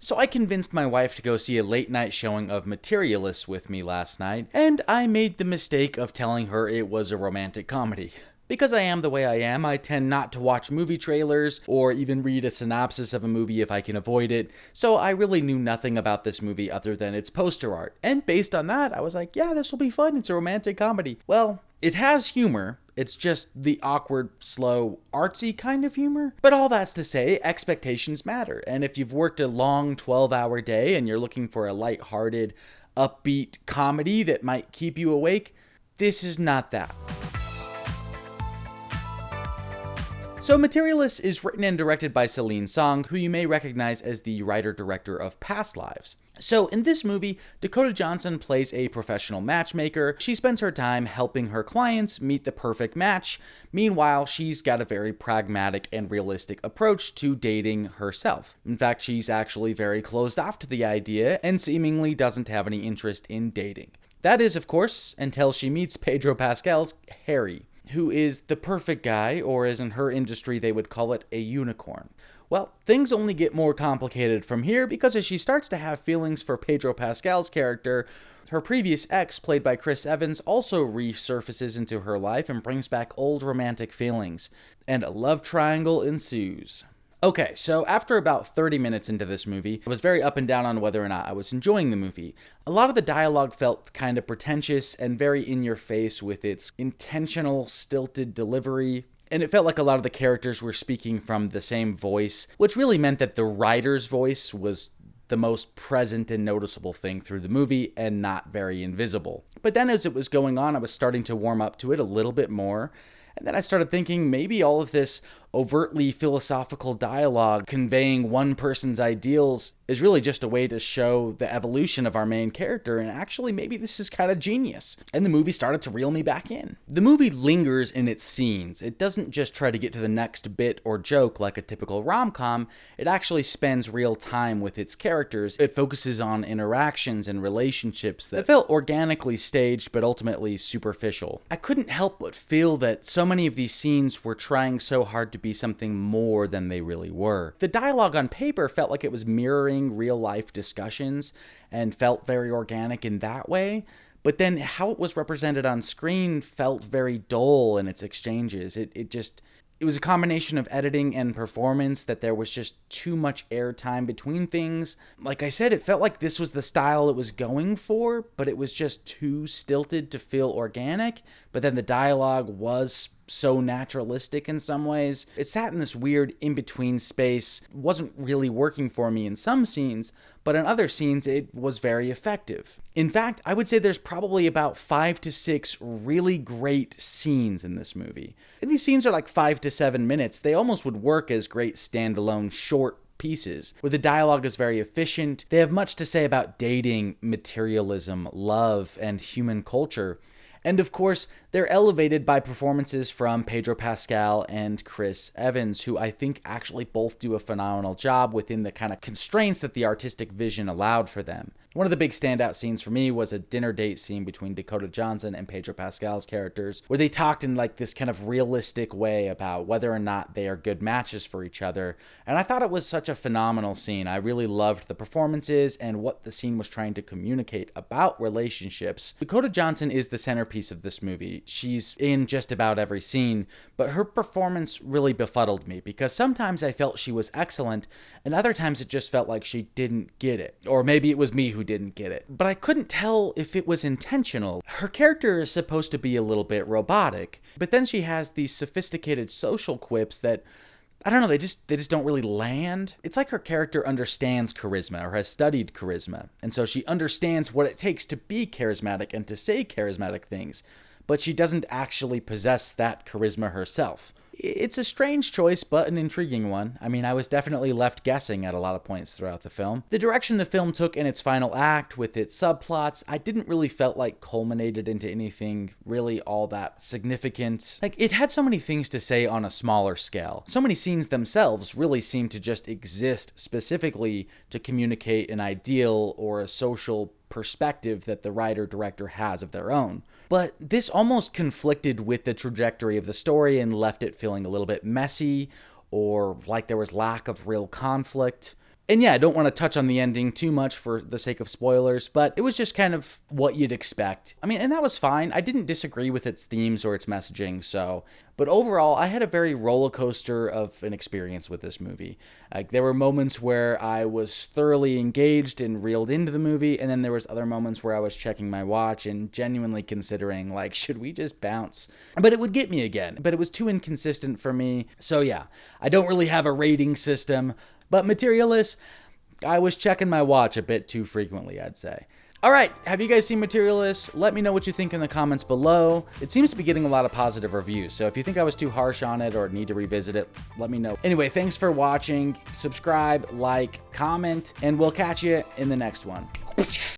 So I convinced my wife to go see a late night showing of Materialists with me last night, and I made the mistake of telling her it was a romantic comedy. Because I am the way I am, I tend not to watch movie trailers or even read a synopsis of a movie if I can avoid it, so I really knew nothing about this movie other than its poster art. And based on that, I was like, yeah, this will be fun, it's a romantic comedy. Well, it has humor, it's just the awkward, slow, artsy kind of humor. But all that's to say, expectations matter, and if you've worked a long 12-hour day and you're looking for a lighthearted, upbeat comedy that might keep you awake, this is not that. So Materialists is written and directed by Celine Song, who you may recognize as the writer-director of Past Lives. So in this movie, Dakota Johnson plays a professional matchmaker. She spends her time helping her clients meet the perfect match. Meanwhile, she's got a very pragmatic and realistic approach to dating herself. In fact, she's actually very closed off to the idea and seemingly doesn't have any interest in dating. That is, of course, until she meets Pedro Pascal's Harry, who is the perfect guy, or as in her industry they would call it, a unicorn. Well, things only get more complicated from here because as she starts to have feelings for Pedro Pascal's character, her previous ex, played by Chris Evans, also resurfaces into her life and brings back old romantic feelings, and a love triangle ensues. Okay, so after about 30 minutes into this movie, I was very up and down on whether or not I was enjoying the movie. A lot of the dialogue felt kind of pretentious and very in-your-face with its intentional, stilted delivery, and it felt like a lot of the characters were speaking from the same voice, which really meant that the writer's voice was the most present and noticeable thing through the movie and not very invisible. But then as it was going on, I was starting to warm up to it a little bit more. And then I started thinking maybe all of this overtly philosophical dialogue conveying one person's ideals is really just a way to show the evolution of our main character, and actually maybe this is kind of genius. And the movie started to reel me back in. The movie lingers in its scenes. It doesn't just try to get to the next bit or joke like a typical rom-com, it actually spends real time with its characters. It focuses on interactions and relationships that felt organically staged but ultimately superficial. I couldn't help but feel that so many of these scenes were trying so hard to be something more than they really were. The dialogue on paper felt like it was mirroring real-life discussions and felt very organic in that way, but then how it was represented on screen felt very dull in its exchanges. It was a combination of editing and performance that there was just too much airtime between things. Like I said, it felt like this was the style it was going for, but it was just too stilted to feel organic. But then the dialogue was so naturalistic in some ways. It sat in this weird in-between space, wasn't really working for me in some scenes, but in other scenes it was very effective. In fact, I would say there's probably about 5 to 6 really great scenes in this movie. And these scenes are like 5 to 7 minutes. They almost would work as great standalone short pieces, where the dialogue is very efficient. They have much to say about dating, materialism, love, and human culture. And of course, they're elevated by performances from Pedro Pascal and Chris Evans, who I think actually both do a phenomenal job within the kind of constraints that the artistic vision allowed for them. One of the big standout scenes for me was a dinner date scene between Dakota Johnson and Pedro Pascal's characters, where they talked in like this kind of realistic way about whether or not they are good matches for each other. And I thought it was such a phenomenal scene. I really loved the performances and what the scene was trying to communicate about relationships. Dakota Johnson is the centerpiece of this movie. She's in just about every scene, but her performance really befuddled me because sometimes I felt she was excellent and other times it just felt like she didn't get it. Or maybe it was me who didn't get it. But I couldn't tell if it was intentional. Her character is supposed to be a little bit robotic, but then she has these sophisticated social quips that, I don't know, they just don't really land. It's like her character understands charisma or has studied charisma, and so she understands what it takes to be charismatic and to say charismatic things, but she doesn't actually possess that charisma herself. It's a strange choice, but an intriguing one. I mean, I was definitely left guessing at a lot of points throughout the film. The direction the film took in its final act, with its subplots, I didn't really felt like culminated into anything really all that significant. Like, it had so many things to say on a smaller scale. So many scenes themselves really seemed to just exist specifically to communicate an ideal or a social perspective that the writer-director has of their own. But this almost conflicted with the trajectory of the story and left it feeling a little bit messy or like there was lack of real conflict. And yeah, I don't want to touch on the ending too much for the sake of spoilers, but it was just kind of what you'd expect. I mean, and that was fine. I didn't disagree with its themes or its messaging, so. But overall, I had a very roller coaster of an experience with this movie. Like, there were moments where I was thoroughly engaged and reeled into the movie, and then there was other moments where I was checking my watch and genuinely considering, like, should we just bounce? But it would get me again. But it was too inconsistent for me. So yeah, I don't really have a rating system. But Materialists, I was checking my watch a bit too frequently, I'd say. All right, have you guys seen Materialists? Let me know what you think in the comments below. It seems to be getting a lot of positive reviews, so if you think I was too harsh on it or need to revisit it, let me know. Anyway, thanks for watching. Subscribe, like, comment, and we'll catch you in the next one.